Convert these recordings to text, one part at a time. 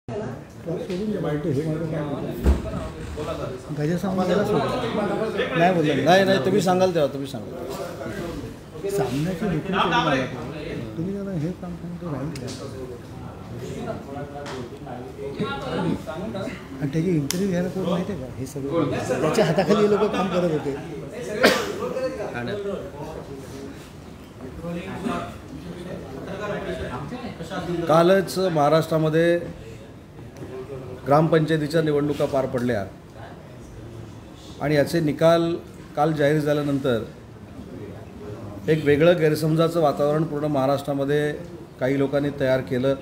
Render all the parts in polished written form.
गजा सांगायला सोडलं नाही बोललं नाही तुम्ही सांगाल तेव्हा तुम्ही सांगाल सामन्याची विक्री करून आला तुम्ही जरा हे काम सांगतो राहील आणि त्याची इंटरव्ह्यू घ्यायला कोण माहिती आहे का? हे सगळं त्याच्या हाताखाली हे लोक काम करत होते. कालच महाराष्ट्रामध्ये ग्रामपंचायतीच्या निवडणुका पार पडल्या आणि याचे निकाल काल जाहीर झाल्यानंतर एक वेगळं गैरसमजाचं वातावरण पूर्ण महाराष्ट्रामध्ये काही लोकांनी तयार केलं.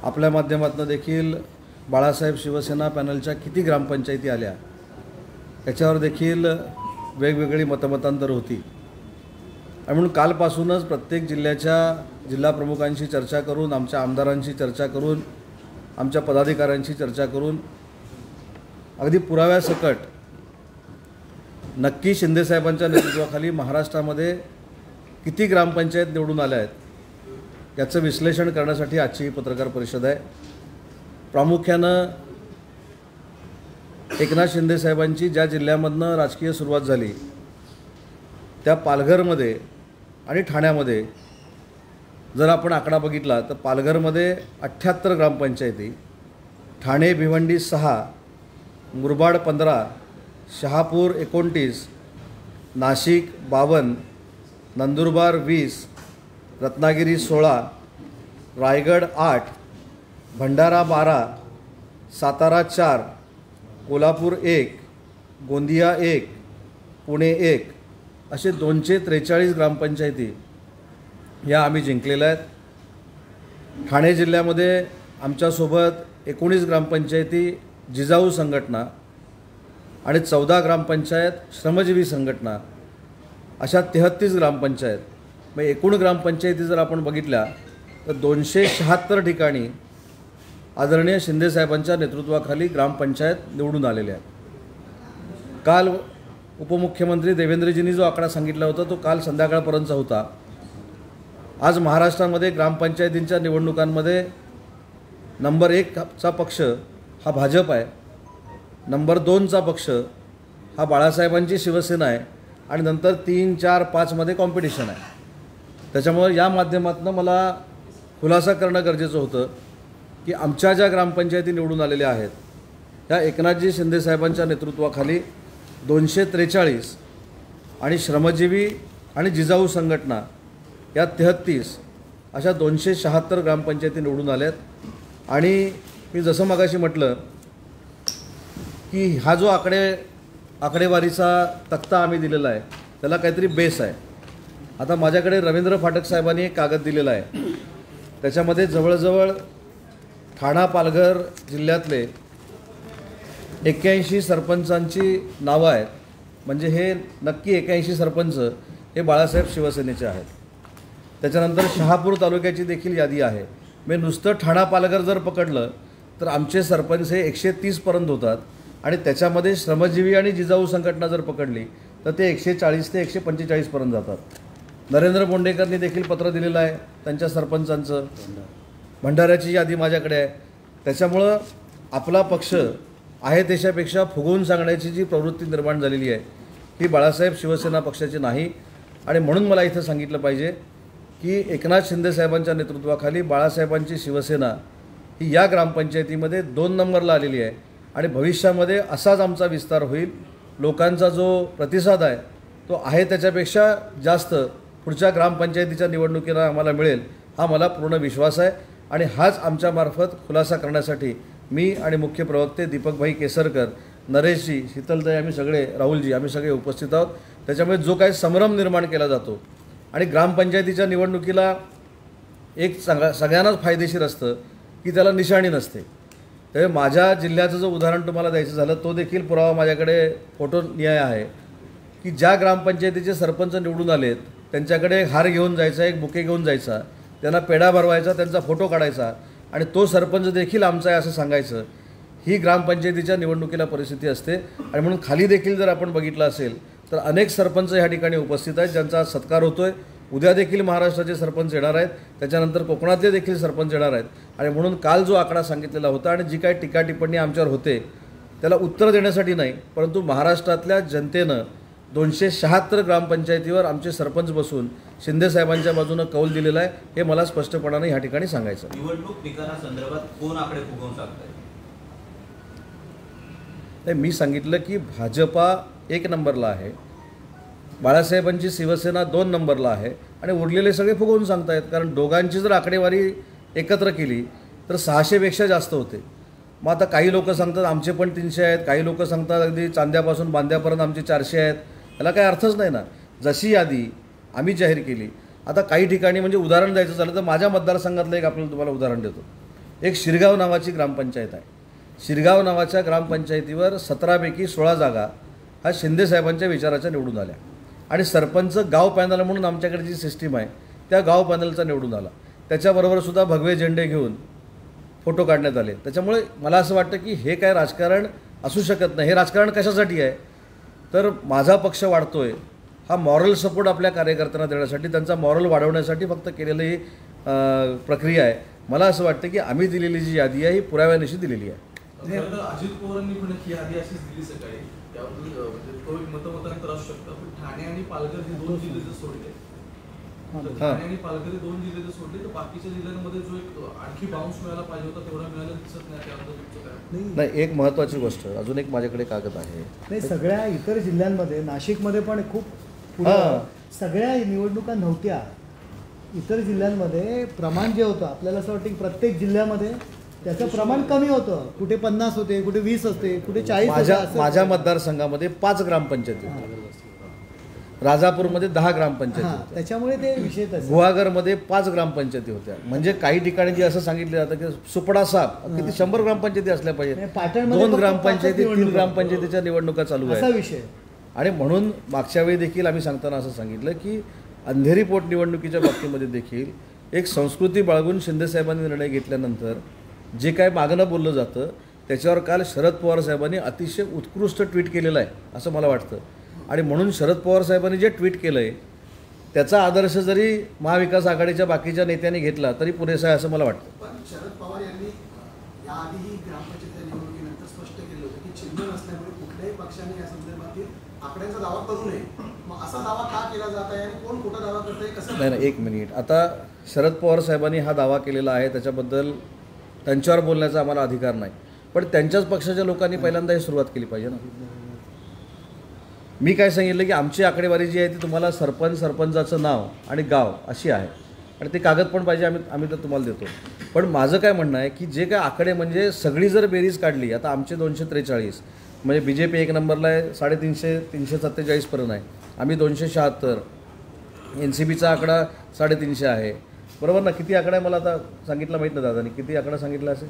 आपल्या माध्यमातून देखील बाळासाहेब शिवसेना पॅनलच्या किती ग्रामपंचायती आल्या याच्यावर देखील वेगवेगळी मतमतांतर होती. आणि म्हणून कालपासूनच प्रत्येक जिल्हा प्रमुखांशी चर्चा करून, आमच्या आमदारांशी चर्चा करून, आमच्या पदाधिकाऱ्यांशी चर्चा करून अगदी पुराव्यासकट नक्की शिंदेसाहेबांच्या नेतृत्वाखाली महाराष्ट्रामध्ये किती ग्रामपंचायत निवडून आल्या आहेत याचं विश्लेषण करण्यासाठी आजची ही पत्रकार परिषद आहे. प्रामुख्यानं एकनाथ शिंदेसाहेबांची ज्या जिल्ह्यामधनं राजकीय सुरुवात झाली त्या पालघरमध्ये आणि ठाण्यामध्ये जर आपण आकडा बघितला तर पालघरमध्ये 78 ग्रामपंचायती, ठाणे भिवंडी 6, मुरबाड 15, शहापूर 29, नाशिक 52, नंदुरबार 20, रत्नागिरी 16, रायगड 8, भंडारा 12, सातारा 4, कोल्हापूर 1, गोंदिया 1, पुणे 1 असे 243 ग्रामपंचायती या आम्ही जिंकलेल्या आहेत. ठाणे जिल्ह्यामध्ये आमच्यासोबत 19 ग्रामपंचायती जिजाऊ संघटना आणि 14 ग्रामपंचायत श्रमजीवी संघटना अशा 33 ग्रामपंचायत, मग एकूण ग्रामपंचायती जर आपण बघितल्या तर 276 ठिकाणी आदरणीय शिंदेसाहेबांच्या नेतृत्वाखाली ग्रामपंचायत निवडून आलेल्या आहेत. काल उपमुख्यमंत्री देवेंद्रजींनी जो आकडा सांगितला होता तो काल संध्याकाळपर्यंतचा होता. आज महाराष्ट्रामध्ये ग्रामपंचायतींच्या निवडणुकांमध्ये नंबर 1चा पक्ष हा भाजप आहे, नंबर 2चा पक्ष हा बाळासाहेबांची शिवसेना आहे आणि नंतर 3, 4, 5मध्ये कॉम्पिटिशन आहे. त्याच्यामुळे या माध्यमातून मला खुलासा करणं गरजेचं होतं की आमच्या ज्या ग्रामपंचायती निवडून आलेल्या आहेत त्या एकनाथजी शिंदेसाहेबांच्या नेतृत्वाखाली 243 आणि श्रमजीवी आणि जिजाऊ संघटना या 33 अशा 276 ग्रामपंचायती निवडून आल्यात. आणि मी जसं मगाशी म्हटलं की हा जो आकडेवारीचा तक्ता आम्ही दिलेला आहे त्याला काहीतरी बेस आहे. आता माझ्याकडे रवींद्र फाटक साहेबांनी एक कागद दिलेला आहे, त्याच्यामध्ये जवळजवळ ठाणा पालघर जिल्ह्यातले 81 सरपंचांची नावं आहेत. म्हणजे हे नक्की 81 सरपंच हे बाळासाहेब शिवसेनेचे आहेत. त्याच्यानंतर शहापूर तालुक्याची देखील यादी आहे. म्हणजे नुसतं ठाणा पालघर जर पकडलं तर आमचे सरपंच हे 130पर्यंत होतात आणि त्याच्यामध्ये श्रमजीवी आणि जिजाऊ संघटना जर पकडली तर ते 140 ते 145पर्यंत जातात. नरेंद्र बोंडेकरनी देखील पत्र दिलेलं आहे त्यांच्या सरपंचांचं. भंडाऱ्याची यादी माझ्याकडे आहे. त्याच्यामुळं आपला पक्ष आहे त्याच्यापेक्षा फुगवून सांगण्याची जी प्रवृत्ती निर्माण झालेली आहे ही बाळासाहेब शिवसेना पक्षाची नाही. आणि म्हणून मला इथं सांगितलं पाहिजे की एकनाथ शिंदेसाहेबांच्या नेतृत्वाखाली बाळासाहेबांची शिवसेना ही या ग्रामपंचायतीमध्ये 2 नंबरला आलेली आहे आणि भविष्यामध्ये असाच आमचा विस्तार होईल. लोकांचा जो प्रतिसाद आहे तो आहे त्याच्यापेक्षा जास्त पुढच्या ग्रामपंचायतीच्या निवडणुकीला आम्हाला मिळेल हा मला पूर्ण विश्वास आहे. आणि हाच आमच्यामार्फत खुलासा करण्यासाठी मी आणि मुख्य प्रवक्ते दीपकभाई केसरकर, नरेशजी, शीतलताई, आम्ही सगळे, राहुलजी, आम्ही सगळे उपस्थित आहोत. त्याच्यामुळे जो काही संभ्रम निर्माण केला जातो आणि ग्रामपंचायतीच्या निवडणुकीला एक सगळ्यांनाच फायदेशीर असतं की त्याला निशाणी नसते. त्यामुळे माझ्या जिल्ह्याचं जो उदाहरण तुम्हाला द्यायचं झालं तो देखील पुरावा माझ्याकडे फोटो न्याय आहे की ज्या ग्रामपंचायतीचे सरपंच निवडून आलेत त्यांच्याकडे हार घेऊन जायचा, एक बुके घेऊन जायचा, त्यांना पेढा भरवायचा, त्यांचा फोटो काढायचा आणि तो सरपंच देखील आमचा आहे असं सांगायचं. ही ग्रामपंचायतीच्या निवडणुकीला परिस्थिती असते. आणि म्हणून खाली देखील जर आपण बघितलं असेल तर अनेक सरपंच ह्या ठिकाणी उपस्थित आहेत ज्यांचा सत्कार होतो आहे. उद्या देखील महाराष्ट्राचे सरपंच येणार आहेत, त्याच्यानंतर कोकणातले देखील सरपंच येणार आहेत. आणि म्हणून काल जो आकडा सांगितलेला होता आणि जी काही टीका टिप्पणी आमच्यावर होते त्याला उत्तर देण्यासाठी नाही, परंतु महाराष्ट्रातल्या जनतेनं 276 ग्रामपंचायतीवर आमचे सरपंच बसून शिंदेसाहेबांच्या बाजूनं कौल दिलेला आहे, हे मला स्पष्टपणानं ह्या ठिकाणी सांगायचं. निवडणूक निकालासंदर्भात कोण आकडे फुगवून सांगताय? मी सांगितलं की भाजपा 1 नंबरला आहे, बाळासाहेबांची शिवसेना 2 नंबरला आहे आणि उरलेले सगळे फुगवून सांगतायत. कारण दोघांची जर आकडेवारी एकत्र केली तर 600पेक्षा जास्त होते. मग आता काही लोक सांगतात आमचे पण 300 आहेत, काही लोक सांगतात अगदी चांद्यापासून बांद्यापर्यंत आमचे 400 आहेत. याला काही अर्थच नाही ना. जशी यादी आम्ही जाहीर केली, आता काही ठिकाणी म्हणजे उदाहरण द्यायचं झालं तर माझ्या मतदारसंघातलं एक आपल्याला तुम्हाला उदाहरण देतो. एक शिरगाव नावाची ग्रामपंचायत आहे. शिरगाव नावाच्या ग्रामपंचायतीवर 17पैकी 16 जागा हा शिंदेसाहेबांच्या विचाराच्या निवडून आल्या आणि सरपंच गाव पॅनल म्हणून आमच्याकडे जी सिस्टीम आहे त्या गाव पॅनलचा निवडून आला. त्याच्याबरोबरसुद्धा भगवे झेंडे घेऊन फोटो काढण्यात आले. त्याच्यामुळे मला असं वाटतं की हे काय राजकारण असू शकत नाही. हे राजकारण कशासाठी आहे तर माझा पक्ष वाढतोय हा मॉरल सपोर्ट आपल्या कार्यकर्त्यांना देण्यासाठी, त्यांचा मॉरल वाढवण्यासाठी फक्त केलेली प्रक्रिया आहे. मला असं वाटतं की आम्ही दिलेली जी यादी आहे ही पुराव्यानिशी दिलेली आहे. अजित पवारांनी पण ही यादी अशीच दिली सकाळी. त्याबद्दल तो एक मतमतांतर असू शकतं. पण ठाणे आणि पालघर हे 2 जिल्हे जर सोडले, ठाणे आणि पालघर हे 2 जिल्हे जर सोडले तर बाकीच्या जिल्ह्यांमध्ये जो एक आणखी बाउन्स मिळायला पाहिजे होता तेवढा मिळायला दिसत नाही. त्याबद्दल तुमचं काय? नाही, एक महत्त्वाची गोष्ट अजून एक माझ्याकडे कागद आहे. नाही, सगळ्या इतर जिल्ह्यांमध्ये नाशिकमध्ये पण खूप सगळ्या निवडणुका नव्हत्या. इतर जिल्ह्यांमध्ये प्रमाण जे होतं आपल्याला असं वाटतं की प्रत्येक जिल्ह्यामध्ये त्याचं प्रमाण कमी होतं. कुठे 50 होते, कुठे 20 असते, कुठे 40 होते. माझ्या मतदारसंघामध्ये 5 ग्रामपंचायती होत्या. राजापूरमध्ये 10 ग्रामपंचायती होत्या. त्याच्यामुळे ते विषय गुहागरमध्ये 5 ग्रामपंचायती होत्या. म्हणजे काही ठिकाणी जे असं सांगितलं जातं की सुपडा साप किती 100 ग्रामपंचायती असल्या पाहिजेत. 2 ग्रामपंचायती 3 ग्रामपंचायतीच्या निवडणुका चालू आहेत विषय. आणि म्हणून मागच्या वेळी देखील आम्ही सांगताना असं सांगितलं की अंधेरी पोटनिवडणुकीच्या बाबतीमध्ये देखील एक संस्कृती बाळगून शिंदेसाहेबांनी निर्णय घेतल्यानंतर जे काय मागणं बोललं जातं त्याच्यावर काल शरद पवार साहेबांनी अतिशय उत्कृष्ट ट्विट केलेलं आहे असं मला वाटतं. आणि म्हणून शरद पवार साहेबांनी जे ट्विट केलं आहे त्याचा आदर्श जरी महाविकास आघाडीच्या बाकीच्या नेत्यांनी घेतला तरी पुरेसा आहे असं मला वाटतं. पण शरद पवार यांनी याआधीही ग्रामपंचायत निवडणुकीनंतर स्पष्ट केलं होतं की चिन्ह नसल्यामुळे कुठल्याही पक्षाने या संदर्भातील आकड्यांचा दावा करू नये. मग असा दावा का केला जात आहे आणि कोण खोटा दावा करत आहे कसं? नाही, एक मिनिट. आता शरद पवार साहेबांनी हा दावा केलेला आहे, त्याच्याबद्दल त्यांच्यावर बोलण्याचा आम्हाला अधिकार नाही. पण त्यांच्याच पक्षाच्या लोकांनी पहिल्यांदा ही सुरुवात केली पाहिजे ना. मी काय सांगितलं की आमची आकडेवारी जी आहे ती तुम्हाला सरपंचाचं नाव आणि गाव अशी आहे आणि ते कागद पण पाहिजे, आम्ही तर तुम्हाला देतो. पण माझं काय म्हणणं आहे की जे काय आकडे म्हणजे सगळी जर बेरीज काढली, आता आमचे 243 म्हणजे BJP 1 नंबरला आहे 350 347पर्यंत आहे, आम्ही 276, NCPचा आकडा 350 आहे, बरोबर ना. किती आकडा आहे मला आता सांगितलं माहीत नाही दादानी, किती आकडा सांगितला असेल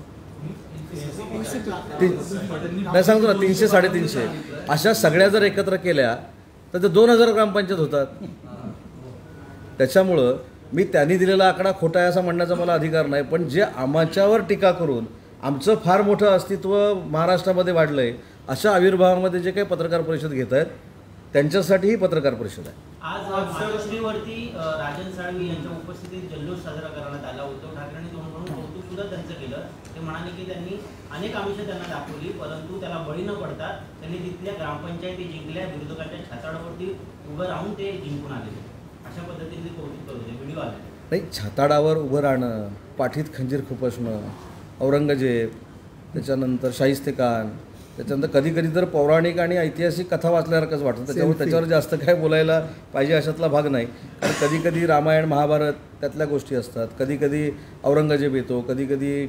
नाही सांगतो ना, 300 350 अशा सगळ्या जर एकत्र केल्या तर ते 2000 ग्रामपंचायत होतात. त्याच्यामुळं मी त्यांनी दिलेला आकडा खोटा आहे असं म्हणण्याचा मला अधिकार नाही. पण जे आमच्यावर टीका करून आमचं फार मोठं अस्तित्व महाराष्ट्रामध्ये वाढलं आहे अशा आविर्भावामध्ये जे काही पत्रकार परिषद घेत आहेत त्यांच्यासाठी ही पत्रकार परिषद आहे. आज महाराष्ट्रावरती राजन साळवी यांच्या उपस्थितीत जल्लोष साजरा करण्यात आला. उद्धव ठाकरेंनी म्हणून कौतुक सुद्धा त्यांचं केलं. ते म्हणाले की त्यांनी अनेक आमिषं त्यांना दाखवली परंतु त्याला बळी न पडता त्यांनी तिथल्या ग्रामपंचायती जिंकल्या, विरोधकांच्या छाताडावरती उभं राहून ते जिंकून आले. अशा पद्धतीने कौतुक करत होते, व्हिडिओ आले. नाही, छाताडावर उभं राहणं, पाठीत खंजीर खुपसणं, औरंगजेब, त्याच्यानंतर शाहिस्ते खान, त्याच्यानंतर कधी कधी तर पौराणिक आणि ऐतिहासिक कथा वाचल्यासारखंच वाटतं. त्याच्यावर जास्त काय बोलायला पाहिजे अशातला भाग नाही. कारण कधी कधी रामायण महाभारत त्यातल्या गोष्टी असतात, कधी कधी औरंगजेब येतो, कधी कधी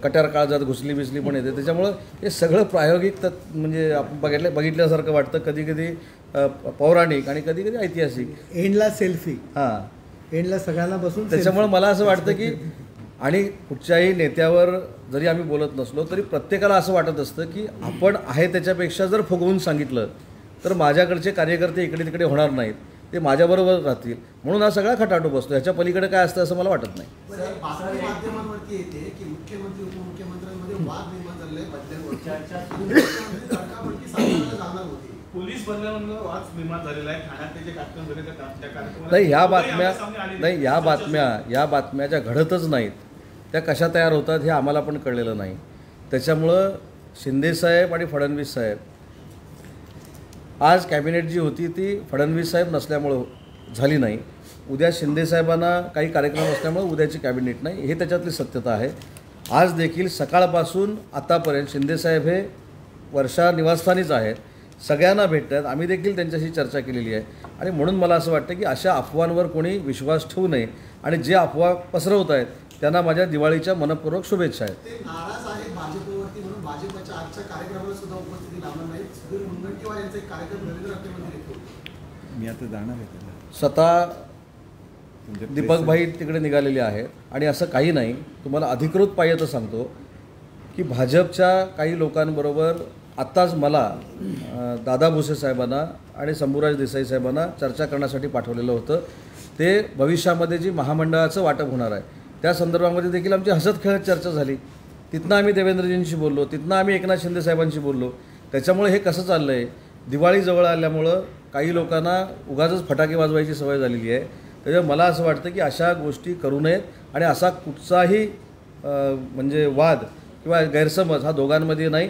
कट्यार काळजात घुसली बिसली पण येते. त्याच्यामुळं हे सगळं प्रायोगिक म्हणजे आपण बघितल्यासारखं वाटतं, कधी कधी पौराणिक आणि कधी कधी ऐतिहासिक. एंडला सेल्फी, एंडला सगळ्यांना बसून. त्याच्यामुळे मला असं वाटतं की आणि कुठच्याही नेत्यावर जरी आम्ही बोलत नसलो तरी प्रत्येकाला असं वाटत असतं की आपण आहे त्याच्यापेक्षा जर फुगवून सांगितलं तर माझ्याकडचे कार्यकर्ते इकडे तिकडे होणार नाहीत, ते माझ्याबरोबर राहतील. म्हणून हा सगळा खटाटो बसतो. ह्याच्या पलीकडे काय असतं असं मला वाटत नाही. माध्यमांवरती येते की मुख्यमंत्री उपमुख्यमंत्र्यांमध्ये वाद निर्माण झाले. जाणार होती पोलीस बनल्यानंतर वाद निर्माण झालेला आहे. ठाण्यात ते जे कार्यक्रम झाले त्या कार्यक्रमात नाही ह्या लोकही बातम्या आमच्यासामने आलेले नाही या बातम्या ज्या घडतच नाहीत त्या कशा तयार होतात हे आम्हाला पण कळलेलं नाही. त्याच्यामुळं शिंदेसाहेब आणि फडणवीस साहेब आज कॅबिनेट जी होती ती फडणवीस साहेब नसल्यामुळं झाली नाही. उद्या शिंदेसाहेबांना काही कार्यक्रम असल्यामुळे उद्याची कॅबिनेट नाही हे त्याच्यातली सत्यता आहे. आज देखील सकाळपासून आतापर्यंत शिंदेसाहेब हे वर्षा निवासस्थानीच आहेत, सगळ्यांना भेटत आहेत. आम्ही देखील त्यांच्याशी चर्चा केलेली आहे आणि म्हणून मला असं वाटतं की अशा अफवांवर कोणी विश्वास ठेवू नये आणि जे अफवा पसरवत आहेत त्यांना माझ्या दिवाळीच्या मनपूर्वक शुभेच्छा आहेत. ते नाराज आहेत भाजपवरती म्हणून भाजपच्या आजच्या कार्यक्रमाला सुद्धा उपस्थिती लावणार नाही. सुधीर मुनगंटीवार यांचा एक कार्यक्रम रवींद्र नाट्यमंदिर येतो. मी आता जाणार आहे त्याला. स्वतः दीपकभाई तिकडे निघालेले आहेत आणि असं काही नाही. तुम्हाला अधिकृत पाहिजे तर सांगतो की भाजपच्या काही लोकांबरोबर आत्ताच मला दादा भुसे साहेबांना आणि शंभूराज देसाई साहेबांना चर्चा करण्यासाठी पाठवलेलं होतं. ते भविष्यामध्ये जी महामंडळाचं वाटप होणार आहे त्या संदर्भामध्ये देखील आमची हसत खेळत चर्चा झाली. तिथनं आम्ही देवेंद्रजींशी बोललो, तिथनं आम्ही एकनाथ शिंदे साहेबांशी बोललो. त्याच्यामुळे हे कसं चाललं आहे, दिवाळी जवळ आल्यामुळं काही लोकांना उगाचच फटाके वाजवायची सवय झालेली आहे. त्याच्यामुळे मला असं वाटतं की अशा गोष्टी करू नयेत आणि असा कुठचाही म्हणजे वाद किंवा गैरसमज हा दोघांमध्ये नाही.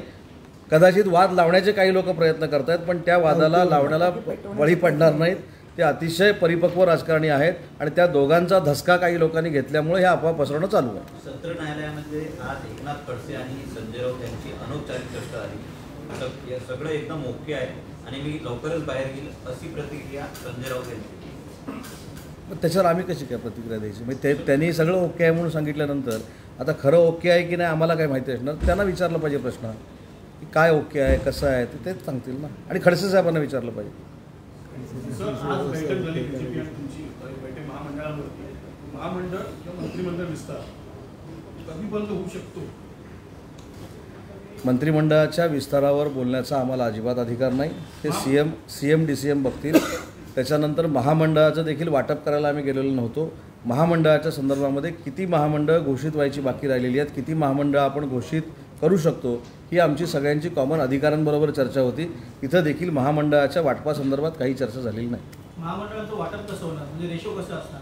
कदाचित वाद लावण्याचे काही लोक प्रयत्न करत आहेत पण त्या वादाला लावण्याला बळी पडणार नाहीत. ते अतिशय परिपक्व राजकारणी आहेत आणि त्या दोघांचा धसका काही लोकांनी घेतल्यामुळे हे अफवा पसरवणं चालू आहे. सत्र न्यायालयामध्ये आज एकनाथ खडसे आणि संजय राऊत यांची अनौपचारिक चर्चा आली. हे सगळं एकदम ओके आहे आणि मी लवकरच बाहेर येईल अशी प्रतिक्रिया संजय राऊत यांची. मग त्याच्यावर आम्ही कशी काय प्रतिक्रिया द्यायची? म्हणजे त्यांनी सगळं ओके आहे म्हणून सांगितल्यानंतर आता खरं ओके आहे की नाही आम्हाला काय माहिती असणार. त्यांना विचारलं पाहिजे प्रश्न की काय ओके आहे कसं आहे ते तेच सांगतील ना. आणि खडसे साहेबांना विचारलं पाहिजे. सर, आज बैठक झाली बीजेपी आणि तुमची बैठक महामंडळावरती. महामंडळ किंवा मंत्रिमंडळ विस्तार कधीपर्यंत होऊ शकतो? मंत्रिमंडळाच्या विस्तारावर बोलण्याचा आम्हाला अजिबात अधिकार नाही. ते CM DCM बघतील. त्याच्यानंतर महामंडळाचं देखील वाटप करायला आम्ही गेलेलो नव्हतो. महामंडळाच्या संदर्भामध्ये किती महामंडळ घोषित व्हायची बाकी राहिलेली आहेत, किती महामंडळ आपण घोषित करू शकतो ही आमची सगळ्यांची कॉमन अधिकाऱ्यांबरोबर चर्चा होती. इथं देखील महामंडळाच्या वाटपासंदर्भात काही चर्चा झालेली नाही. महामंडळाचं वाटप कसं होणार, म्हणजे रेशो कसं असणार?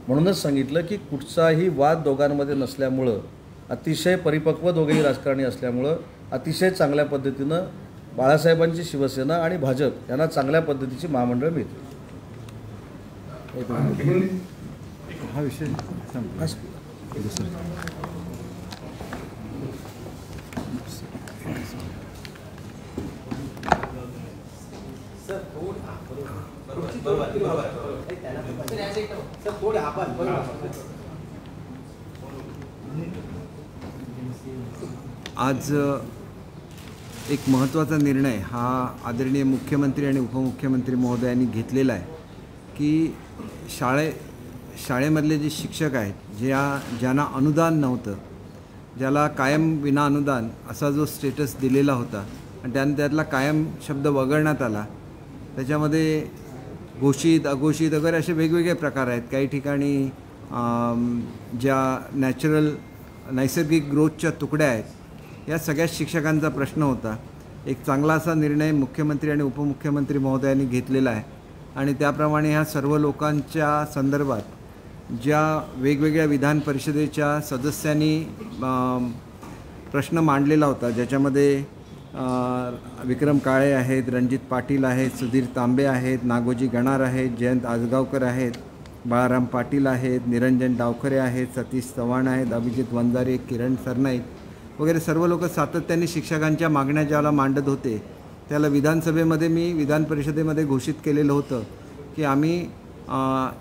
म्हणूनच सांगितलं की कुठचाही वाद दोघांमध्ये नसल्यामुळं, अतिशय परिपक्व दोघेही राजकारणी असल्यामुळं अतिशय चांगल्या पद्धतीनं बाळासाहेबांची शिवसेना आणि भाजप यांना चांगल्या पद्धतीची महामंडळ मिळते. हा विषय संपला. दुसरं आज एक महत्त्वाचा निर्णय हा आदरणीय मुख्यमंत्री आणि उपमुख्यमंत्री महोदयांनी घेतलेला आहे की शाळेमधले जे शिक्षक आहेत ज्यांना अनुदान नव्हतं, ज्याला कायम विना अनुदान असा जो स्टेटस दिलेला होता आणि त्यातला कायम शब्द वगळण्यात आला. त्याच्यामध्ये घोषित अघोषित वगैरे असे वेगवेगळे प्रकार आहेत. काही ठिकाणी ज्या नैसर्गिक ग्रोथच्या तुकड्या आहेत या सगळ्या शिक्षकांचा प्रश्न होता. एक चांगला असा निर्णय मुख्यमंत्री आणि उपमुख्यमंत्री महोदयांनी घेतलेला आहे आणि त्याप्रमाणे ह्या सर्व लोकांच्या संदर्भात ज्या वेगवेगळ्या विधान परिषदेच्या सदस्यांनी प्रश्न मांडलेला होता, ज्याच्यामध्ये विक्रम काळे आहेत, रणजित पाटील आहेत, सुधीर तांबे आहेत, नागोजी गणार आहेत, जयंत आजगावकर आहेत, बाळाराम पाटील आहेत, निरंजन डावखरे आहेत, सतीश चव्हाण आहेत, अभिजित वंजारे, किरण सरनाईक वगैरे सर्व लोक सातत्याने शिक्षकांच्या मागण्या ज्याला मांडत होते त्याला विधानसभेमध्ये मी विधान परिषदेमध्ये घोषित केलेलं होतं की आम्ही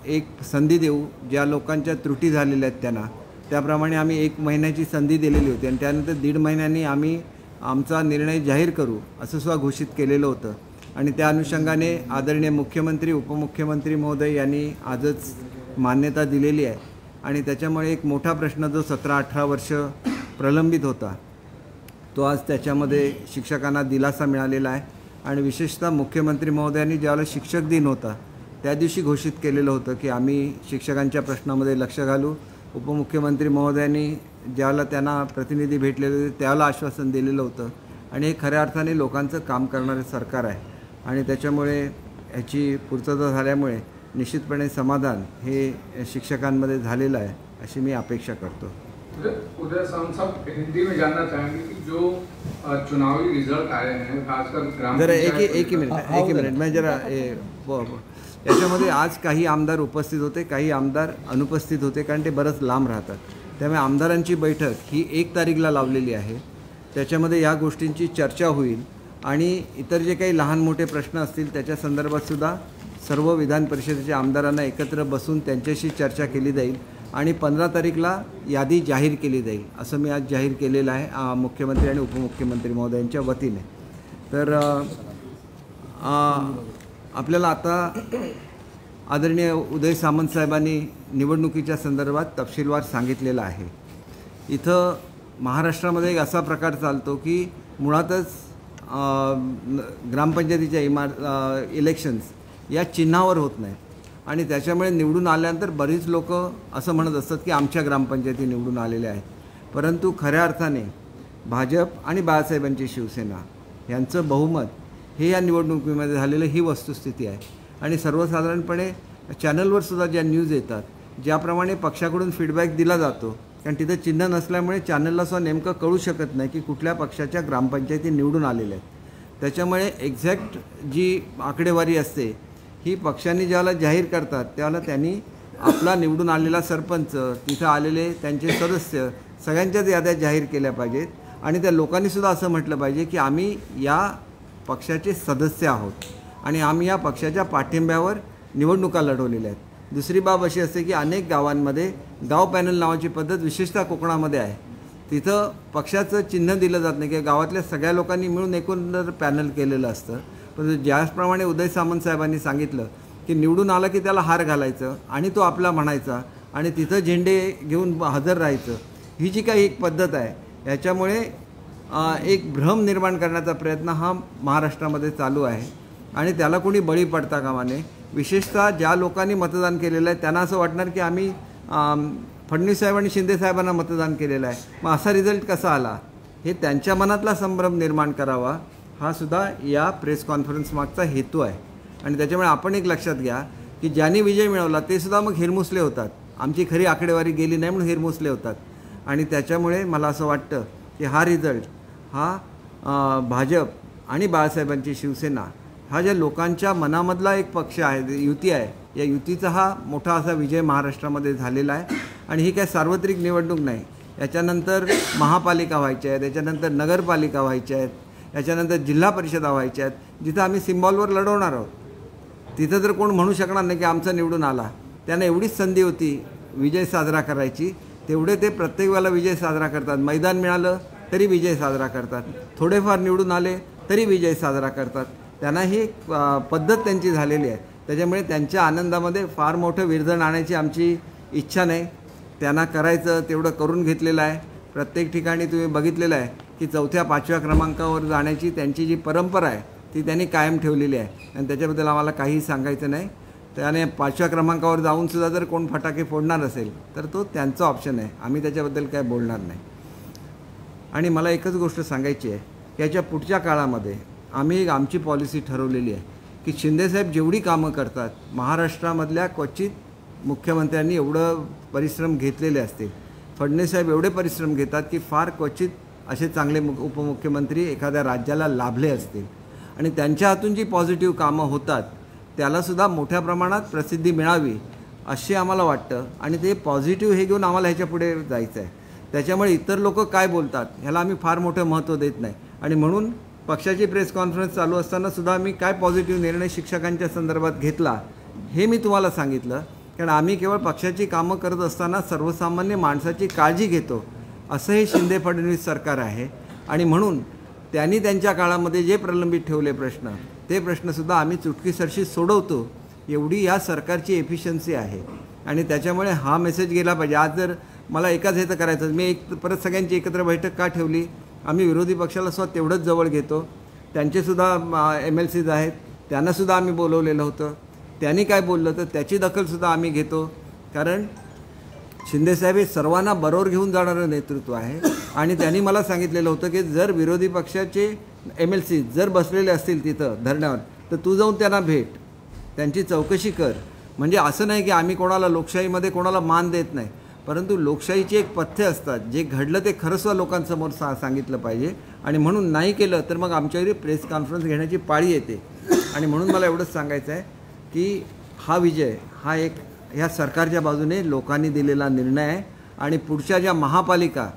एक संधी देऊ. ज्या लोकांच्या त्रुटी झालेल्या आहेत त्यांना, त्याप्रमाणे आम्ही 1 महिन्याची संधी दिलेली होती आणि त्यानंतर 1.5 महिन्यांनी आम्ही आमचा निर्णय जाहीर करू असं सुद्धा घोषित केलेलं होतं. आणि त्या अनुषंगाने आदरणीय मुख्यमंत्री उपमुख्यमंत्री महोदय यांनी आजच मान्यता दिलेली आहे आणि त्याच्यामुळे एक मोठा प्रश्न जो 17-18 वर्ष प्रलंबित होता तो आज त्याच्यामध्ये शिक्षकांना दिलासा मिळालेला आहे. आणि विशेषतः मुख्यमंत्री महोदयांनी ज्यावेळेला शिक्षक दिन होता त्या दिवशी घोषित केलेलं होतं की आम्ही शिक्षकांच्या प्रश्नामध्ये लक्ष घालू. उपमुख्यमंत्री महोदयांनी ज्यावेळेला त्यांना प्रतिनिधी भेटलेले होते त्यावेळेला आश्वासन दिलेलं होतं आणि हे खऱ्या अर्थाने लोकांचं काम करणारे सरकार आहे आणि त्याच्यामुळे ह्याची पूर्तता झाल्यामुळे निश्चितपणे समाधान हे शिक्षकांमध्ये झालेलं आहे अशी मी अपेक्षा करतो. उदय सामंत साहब, हिंदी में जानना चाहेंगे कि जो चुनावी रिजल्ट आए हैं खासकर ग्राम जरा एक ही मिनिट मैं जरा याच्यामध्ये आज काही आमदार उपस्थित होते, काही आमदार अनुपस्थित होते, कारण ते बरंच लांब राहतात. त्यामुळे आमदारांची बैठक ही 1 तारीखला लावलेली आहे. त्याच्यामध्ये या गोष्टींची चर्चा होईल आणि इतर जे काही लहान मोठे प्रश्न असतील त्याच्या संदर्भात सुद्धा सर्व विधान परिषदेच्या आमदारांना एकत्र बसून त्यांच्याशी चर्चा केली जाईल आणि 15 तारीखला यादी जाहीर केली जाईल असं मी आज जाहीर केलेलं आहे मुख्यमंत्री आणि उपमुख्यमंत्री महोदयांच्या वतीने. तर आपल्याला आता आदरणीय उदय सामंत साहेबांनी निवडणुकीच्या संदर्भात तपशीलवार सांगितलेलं आहे. इथं महाराष्ट्रामध्ये एक असा प्रकार चालतो की मुळातच ग्रामपंचायतीच्या इलेक्शन्स या चिन्हावर होत नाहीत आणि त्याच्यामुळे निवडून आल्यानंतर बरीच लोक असं म्हणत असतात की आमच्या ग्रामपंचायती निवडून आलेल्या आहेत. परंतु खऱ्या अर्थाने भाजप आणि बाळासाहेबांची शिवसेना यांचं बहुमत हे या निवडणुकीमध्ये झालेलं ही वस्तुस्थिती आहे. आणि सर्वसाधारणपणे चॅनलवर सुद्धा ज्या न्यूज येतात ज्याप्रमाणे पक्षाकडून फीडबॅक दिला जातो, कारण तिथं चिन्ह नसल्यामुळे चॅनलला सुद्धा नेमकं कळू शकत नाही की कुठल्या पक्षाच्या ग्रामपंचायती निवडून आलेल्या आहेत. त्याच्यामुळे एक्झॅक्ट जी आकडेवारी असते ही पक्षांनी ज्याला जाहीर करतात त्याला त्यांनी आपला निवडून आलेला सरपंच, तिथं आलेले त्यांचे सदस्य सगळ्यांच्याच याद्या जाहीर केल्या पाहिजेत आणि त्या लोकांनीसुद्धा असं म्हटलं पाहिजे की आम्ही या पक्षाचे सदस्य आहोत आणि आम्ही या पक्षाच्या पाठिंब्यावर निवडणुका लढवलेल्या आहेत. दुसरी बाब अशी असते की अनेक गावांमध्ये गाव पॅनल नावाची पद्धत विशेषतः कोकणामध्ये आहे. तिथं पक्षाचं चिन्ह दिलं जात नाही किंवा गावातल्या सगळ्या लोकांनी मिळून एकूण पॅनल केलेलं असतं. पण ज्याप्रमाणे उदय सामंत साहेबांनी सांगितलं की निवडून आला की त्याला हार घालायचं आणि तो आपला म्हणायचा आणि तिथं झेंडे घेऊन हजर राहायचं, ही जी काही एक पद्धत आहे याच्यामुळे एक भ्रम निर्माण करण्याचा प्रयत्न हा महाराष्ट्रामध्ये चालू आहे आणि त्याला कोणी बळी पडता कामा नये. विशेषतः ज्या लोकांनी मतदान केलेलं आहे त्यांना असं वाटणार की आम्ही फडणवीस साहेब आणि शिंदे साहेबांना मतदान केलेलं आहे, मग असा रिझल्ट कसा आला, हे त्यांच्या मनातला संभ्रम निर्माण करावा हा सुद्धा या प्रेस कॉन्फरन्स मागचा हेतू आहे. आणि त्याच्यामुळे आपण एक लक्षात घ्या की ज्यांनी विजय मिळवला ते सुद्धा मग हिरमुसले होतात. आमची खरी आकडेवारी गेली नाही म्हणून हिरमुसले होतात. आणि त्याच्यामुळे मला असं वाटतं की हा रिझल्ट हा भाजप आणि बाळासाहेबांची शिवसेना हा ज्या लोकांच्या मनामधला एक पक्ष आहे, युती आहे, या युतीचा हा मोठा असा विजय महाराष्ट्रामध्ये झालेला आहे. आणि ही काय सार्वत्रिक निवडणूक नाही, याच्यानंतर महापालिका व्हायच्या आहेत, याच्यानंतर नगरपालिका व्हायच्या आहेत, याच्यानंतर जिल्हा परिषदा व्हायच्या आहेत, जिथं आम्ही सिम्बॉलवर लढवणार आहोत. तिथं तर कोण म्हणू शकणार नाही की आमचा निवडून आला. त्यांना एवढीच संधी होती विजय साजरा करायची, तेवढे ते प्रत्येक वेळेला विजय साजरा करतात. मैदान मिळालं तरी विजय साजरा करतात, थोडेफार निवडून आले तरी विजय साजरा करतात. त्यांना ही पद्धत त्यांची झालेली आहे. त्याच्यामुळे त्यांच्या आनंदामध्ये फार मोठं विरजण आणायची आमची इच्छा नाही. त्यांना करायचं तेवढं करून घेतलेलं आहे. प्रत्येक ठिकाणी तुम्ही बघितलेलं आहे की 4थ्या 5व्या क्रमांकावर जाण्याची त्यांची जी परंपरा आहे ती त्यांनी कायम ठेवलेली आहे आणि त्याच्याबद्दल आम्हाला काहीही सांगायचं नाही. त्याने 5व्या क्रमांकावर जाऊनसुद्धा जर कोण फटाके फोडणार असेल तर तो त्यांचा ऑप्शन आहे, आम्ही त्याच्याबद्दल काय बोलणार नाही. आणि मला एकच गोष्ट सांगायची आहे की याच्या पुढच्या काळामध्ये आम्ही आमची पॉलिसी ठरवलेली आहे की शिंदेसाहेब जेवढी कामं करतात महाराष्ट्रामधल्या क्वचित मुख्यमंत्र्यांनी एवढं परिश्रम घेतलेले असतील. फडणवीस साहेब एवढे परिश्रम घेतात की फार क्वचित असे चांगले उपमुख्यमंत्री एखाद्या राज्याला लाभले असतील. आणि त्यांच्या हातून जी पॉझिटिव्ह कामं होतात त्यालासुद्धा मोठ्या प्रमाणात प्रसिद्धी मिळावी असे आम्हाला वाटतं. आणि ते पॉझिटिव्ह हे घेऊन आम्हाला ह्याच्या पुढे जायचं आहे. त्याच्यामुळे इतर लोक काय बोलतात ह्याला आम्ही फार मोठं महत्त्व देत नाही. आणि म्हणून पक्षाची प्रेस कॉन्फरन्स चालू असताना सुद्धा आम्ही काय पॉझिटिव्ह निर्णय शिक्षकांच्या संदर्भात घेतला हे मी तुम्हाला सांगितलं. कारण आम्ही केवळ पक्षाची कामं करत असताना सर्वसामान्य माणसाची काळजी घेतो असं हे शिंदे फडणवीस सरकार आहे. आणि म्हणून त्यांनी त्यांच्या काळामध्ये जे प्रलंबित ठेवले प्रश्न ते प्रश्नसुद्धा आम्ही चुटकीसरशी सोडवतो, एवढी या सरकारची एफिशियन्सी आहे. आणि त्याच्यामुळे हा मेसेज गेला पाहिजे. आज जर मला एकाच ह्याचं करायचं, मी परत सगळ्यांची एकत्र बैठक का ठेवली, आम्ही विरोधी पक्षाला सुद्धा तेवढंच जवळ घेतो. त्यांचेसुद्धा MLCs आहेत, त्यांनासुद्धा आम्ही बोलवलेलं होतं. त्यांनी काय बोललं तर त्याची दखलसुद्धा आम्ही घेतो. कारण शिंदेसाहेब हे सर्वांना बरोबर घेऊन जाणारं नेतृत्व आहे आणि त्यांनी मला सांगितलेलं होतं की जर विरोधी पक्षाचे MLC जर बसलेले असतील तिथं धरण्यावर तर तू जाऊन त्यांना भेट, त्यांची चौकशी कर. म्हणजे असं नाही की आम्ही कोणाला लोकशाहीमध्ये कोणाला मान देत नाही, परंतु लोकशाहीची एक पथ्य असतात, जे घडलं ते खरंच लोकांसमोर सांगितलं पाहिजे. आणि म्हणून नाही केलं तर मग आमच्याकडे प्रेस कॉन्फरन्स घेण्याची पाळी येते. आणि म्हणून मला एवढंच सांगायचं आहे की हा विजय हा एक ह्या सरकारच्या बाजूने लोकांनी दिलेला निर्णय आहे. आणि पुढच्या ज्या महापालिका,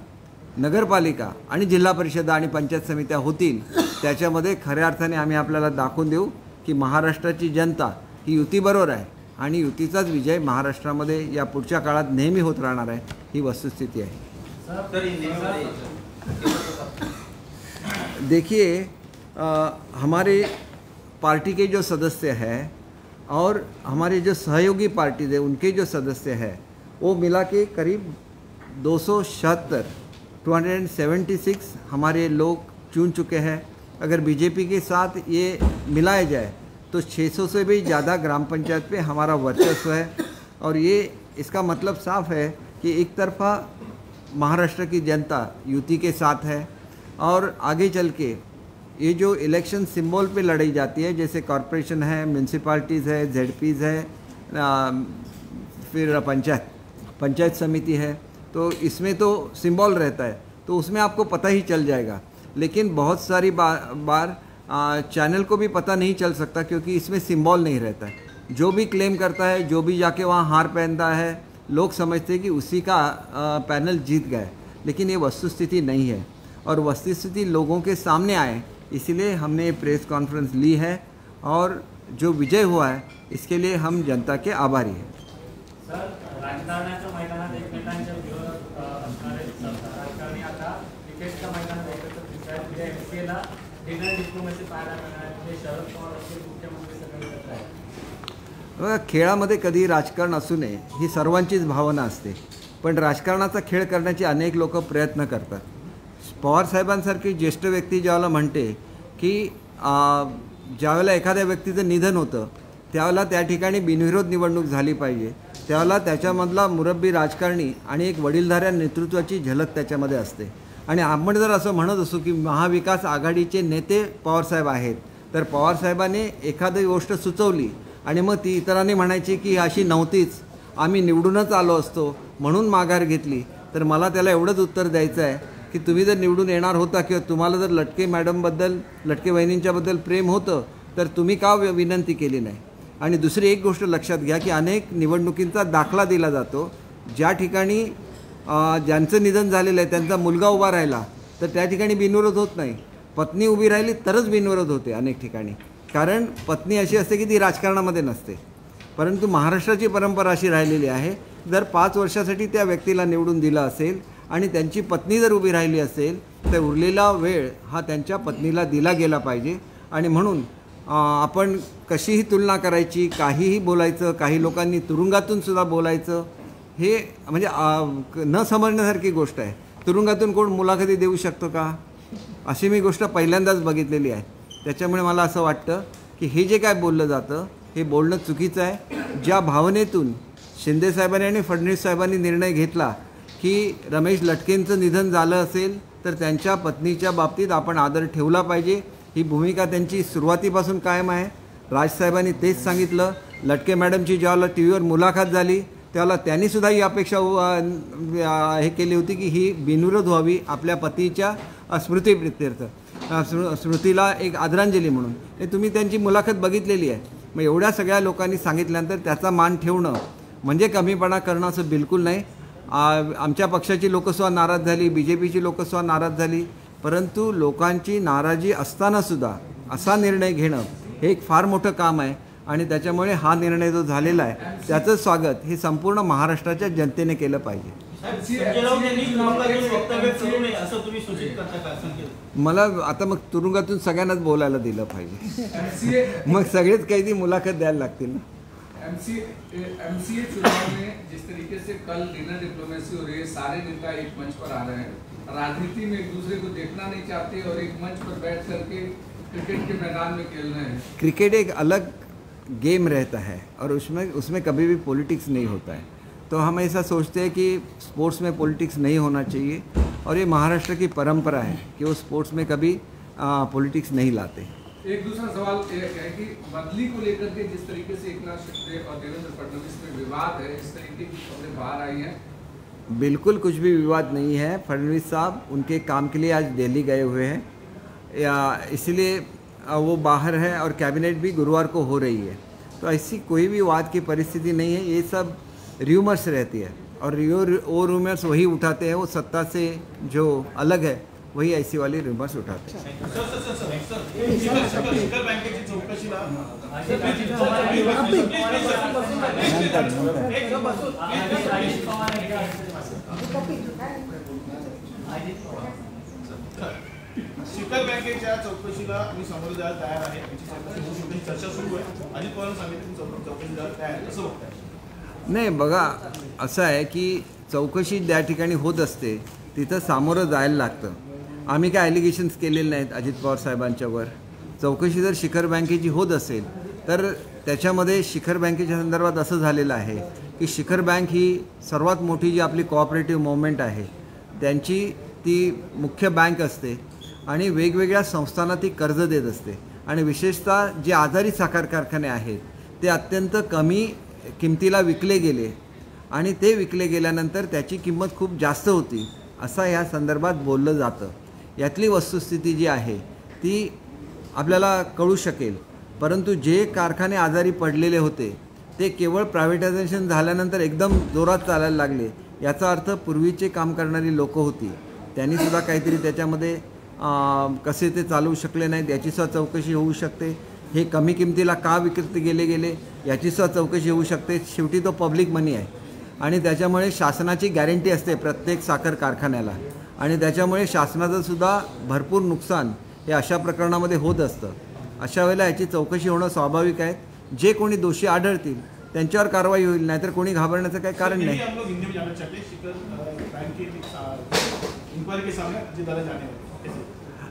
नगरपालिका आणि जिल्हा परिषदा आणि पंचायत समित्या होतील त्याच्यामध्ये खऱ्या अर्थाने आम्ही आपल्याला दाखवून देऊ की महाराष्ट्राची जनता ही युतीबरोबर आहे आणि युतीचाच विजय महाराष्ट्रामध्ये या पुढच्या काळात नेहमी होत राहणार आहे, ही वस्तुस्थिती आहे. देखिए हमारे पार्टी के जो सदस्य हैं और हमारे जो सहयोगी पार्टीज है उनके जो सदस्य हैं वो मिला के करीब 276 हमारे लोग चुन चुके हैं. अगर बीजेपी के साथ ये मिलाया जाए तो 600 से भी ज़्यादा ग्राम पंचायत पे हमारा वर्चस्व है. और ये इसका मतलब साफ है कि एक तरफा महाराष्ट्र की जनता युति के साथ है और आगे चल के ये जो इलेक्शन सिंबल पे लड़ी जाती है, जैसे कॉरपोरेशन है, म्यूनसिपाल्टीज़ है, ZPs है, फिर पंचायत समिति है, तो इसमें तो सिंबल रहता है, तो उसमें आपको पता ही चल जाएगा. लेकिन बहुत सारी बार चैनल को भी पता नहीं चल सकता क्योंकि इसमें सिंबल नहीं रहता है. जो भी क्लेम करता है, जो भी जाके वहाँ हार पहनता है, लोग समझते हैं कि उसी का पैनल जीत गए, लेकिन ये वस्तुस्थिति नहीं है. और वस्तुस्थिति लोगों के सामने आए इसलिए हमने प्रेस कॉन्फ्रेंस ली है और जो विजय हुआ है इसके लिए हम जनता के आभारी हैं. सर, राजकारणाच्या मैदानात एकमेकांच्या विरोधात असणारे राजकारणी आता क्रिकेटच्या मैदानात एकत्र दिसतात. म्हणजे MCAला डिनर डिप्लोमॅसी पाहायला मिळणार, म्हणजे शरद पवार असतील, मुख्यमंत्री सगळे एकत्र आहेत. बघा, खेळामध्ये कधी राजकारण असू नये ही सर्वांचीच भावना असते, पण राजकारणाचा खेळ करण्याचे अनेक लोक प्रयत्न करतात. पवारसाहेबांसारखी ज्येष्ठ व्यक्ती ज्यावेळेला म्हणते की ज्यावेळेला एखाद्या व्यक्तीचं निधन होतं त्यावेळेला त्या ठिकाणी बिनविरोध निवडणूक झाली पाहिजे, त्यावेळेला त्याच्यामधला मुरब्बी राजकारणी आणि एक वडीलधाऱ्या नेतृत्वाची झलक त्याच्यामध्ये असते. आणि आपण जर असं म्हणत असू की महाविकास आघाडीचे नेते पवारसाहेब आहेत, तर पवारसाहेबांनी एखादी गोष्ट सुचवली आणि मग ती इतरांनी म्हणायची की अशी नव्हतीच, आम्ही निवडूनच आलो असतो म्हणून माघार घेतली, तर मला त्याला एवढंच उत्तर द्यायचं आहे की तुम्ही जर निवडून येणार होता किंवा तुम्हाला जर लटके मॅडमबद्दल, लटके वहिनींच्याबद्दल प्रेम होतं तर तुम्ही का विनंती केली नाही. आणि दुसरी एक गोष्ट लक्षात घ्या की अनेक निवडणुकींचा दाखला दिला जातो, ज्या ठिकाणी ज्यांचं निधन झालेलं आहे त्यांचा मुलगा उभा राहिला तर त्या ठिकाणी बिनविरोध होत नाही, पत्नी उभी राहिली तरच बिनविरोध होते अनेक ठिकाणी. कारण पत्नी अशी असते की ती राजकारणामध्ये नसते. परंतु महाराष्ट्राची परंपरा अशी राहिलेली आहे, जर 5 वर्षासाठी त्या व्यक्तीला निवडून दिलं असेल आणि त्यांची पत्नी जर उभी राहिली असेल तर उरलेला वेळ हा त्यांच्या पत्नीला दिला गेला पाहिजे. आणि म्हणून आपण कशीही तुलना करायची, काहीही बोलायचं, काही लोकांनी तुरुंगातून सुद्धा बोलायचं, हे म्हणजे न समजण्यासारखी गोष्ट आहे. तुरुंगातून कोण मुलाखती देऊ शकतो का, अशी मी गोष्ट पहिल्यांदाच बघितलेली आहे. त्याच्यामुळे मला असं वाटतं की हे जे काय बोललं जातं हे बोलणं चुकीचं आहे. ज्या भावनेतून शिंदेसाहेबांनी आणि फडणवीस साहेबांनी निर्णय घेतला की रमेश लटकेंचं निधन झालं असेल तर त्यांच्या पत्नीच्या बाबतीत आपण आदर ठेवला पाहिजे, ही भूमिका त्यांची सुरुवातीपासून कायम आहे. राजसाहेबांनी तेच सांगितलं. लटके मॅडमची ज्यावेळेला टीव्हीवर मुलाखत झाली त्यावेळेला त्यांनीसुद्धा ही अपेक्षा हे केली होती की ही बिनविरोध व्हावी, आपल्या पतीच्या स्मृतीप्रित्यर्थ, स्मृतीला एक आदरांजली म्हणून. हे तुम्ही त्यांची मुलाखत बघितलेली आहे. मग एवढ्या सगळ्या लोकांनी सांगितल्यानंतर त्याचा मान ठेवणं म्हणजे कमीपणा करणं असं बिलकुल नाही. आमच्या पक्षाची लोकसभा नाराज झाली, BJPची लोकसभा नाराज झाली, परंतु लोकांची नाराजी असतानासुद्धा असा निर्णय घेणं हे एक फार मोठं काम आहे. आणि त्याच्यामुळे हा निर्णय जो झालेला आहे त्याचं स्वागत हे संपूर्ण महाराष्ट्राच्या जनतेने केलं पाहिजे. मला आता मग तुरुंगातून सगळ्यांनाच बोलायला दिलं पाहिजे, मग सगळेच कैदी मुलाखत द्यायला लागतील ना. MCA चुनाव में जिस तरीके से कल डिनर डिप्लोमेसी हो रही है, सारे नेता एक मंच पर आ रहे हैं, राजनीति में एक दूसरे को देखना नहीं चाहते और एक मंच पर बैठ करके क्रिकेट के मैदान में खेल रहे हैं. क्रिकेट एक अलग गेम रहता है और उसमें कभी भी पॉलिटिक्स नहीं होता है. तो हम ऐसा सोचते हैं कि स्पोर्ट्स में पॉलिटिक्स नहीं होना चाहिए, और ये महाराष्ट्र की परंपरा है कि वो स्पोर्ट्स में कभी पॉलिटिक्स नहीं लाते। एक दूसरा सवाल ये है कि बदली को लेकर के जिस तरीके से एकनाथ शिंदे और देवेंद्र फडणवीस में विवाद है, इस तरीके की खबरें बाहर आई हैं। बिल्कुल कुछ भी विवाद नहीं है। फडणवीस साहब उनके काम के लिए आज दिल्ली गए हुए हैं, इसलिए वो बाहर है, और कैबिनेट भी गुरुवार को हो रही है। तो ऐसी कोई भी वाद की परिस्थिति नहीं है, ये सब र्यूमर्स रहती है, और वो रूमर्स वही उठाते हैं, वो सत्ता से जो अलग है वही ऐसी वाली रूमर्स उठाते हैं। शिखर बँकेच्या चौकशीला मी समोर जायला तयार आहे, याची चर्चा सुरू आहे। अजित पवारांनी सांगितलं चौकशी जायला तयार आहे, कसं बघताय? नाही बघा, असं आहे की चौकशी ज्या ठिकाणी होत असते तिथं सामोरं जायला लागतं। आम्ही काय ॲलिगेशन्स केलेले नाहीत अजित पवार साहेबांच्यावर। चौकशी जर शिखर बँकेची होत असेल तर त्याच्यामध्ये शिखर बँकेच्या संदर्भात असं झालेलं आहे की शिखर बँक ही सर्वात मोठी जी आपली कोऑपरेटिव्ह मुवमेंट आहे त्यांची ती मुख्य बँक असते, आणि वेगवेगळ्या संस्थांना ती कर्ज देत असते, आणि विशेषतः जे आजारी साखर कारखाने आहेत ते अत्यंत कमी किमतीला विकले गेले, आणि ते विकले गेल्यानंतर त्याची किंमत खूप जास्त होती असं ह्या संदर्भात बोललं जातं। यातली वस्तुस्थिती जी आहे ती आपल्याला कळू शकेल, परंतु जे कारखाने आजारी पडलेले होते ते केवळ प्रायव्हेटायझेशन झाल्यानंतर एकदम जोरात चालायला लागले, याचा अर्थ पूर्वीचे काम करणारी लोकं होती त्यांनीसुद्धा काहीतरी त्याच्यामध्ये कसे ते चालवू शकले नाहीत याचीसुद्धा चौकशी होऊ शकते। हे कमी किमतीला का विकत गेले याचीसुद्धा चौकशी होऊ शकते। शेवटी तो पब्लिक मनी आहे, आणि त्याच्यामुळे शासनाची गॅरंटी असते प्रत्येक साखर कारखान्याला, आणि त्याच्यामुळे शासनाचं सुद्धा भरपूर नुकसान हे अशा प्रकरणामध्ये होत असतं। अशा वेळेला याची चौकशी होणं स्वाभाविक आहे। जे कोणी दोषी आढळतील त्यांच्यावर कारवाई होईल, नाहीतर कोणी घाबरण्याचं काही कारण नहीं।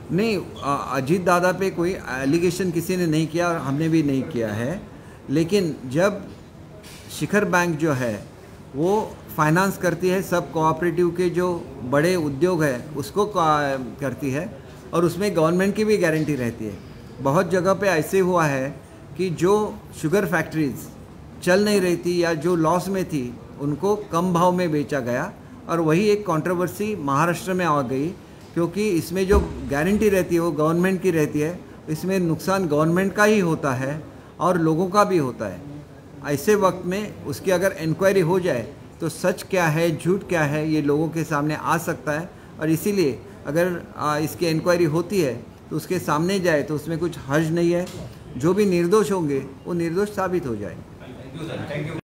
नहीं, अजीत दादा पे कोई एलिगेशन किसी ने नहीं किया और हमने भी नहीं किया है, लेकिन जब शिखर बैंक जो है वो फाइनेंस करती है सब कोऑपरेटिव के जो बड़े उद्योग है उसको करती है, और उसमें गवर्नमेंट की भी गारंटी रहती है। बहुत जगह पे ऐसे हुआ है कि जो शुगर फैक्ट्रीज चल नहीं रही थी या जो लॉस में थी उनको कम भाव में बेचा गया, और वही एक कंट्रोवर्सी महाराष्ट्र में आ गई, क्योंकि इसमें जो गारंटी रहती है वो गवर्नमेंट की रहती है, इसमें नुकसान गवर्नमेंट का ही होता है और लोगों का भी होता है। ऐसे वक्त में उसकी अगर इंक्वायरी हो जाए तो सच क्या है झूठ क्या है ये लोगों के सामने आ सकता है, और इसीलिए अगर इसकी इंक्वायरी होती है तो उसके सामने जाए तो उसमें कुछ हर्ज नहीं है। जो भी निर्दोष होंगे वो निर्दोष साबित हो जाए। Thank you.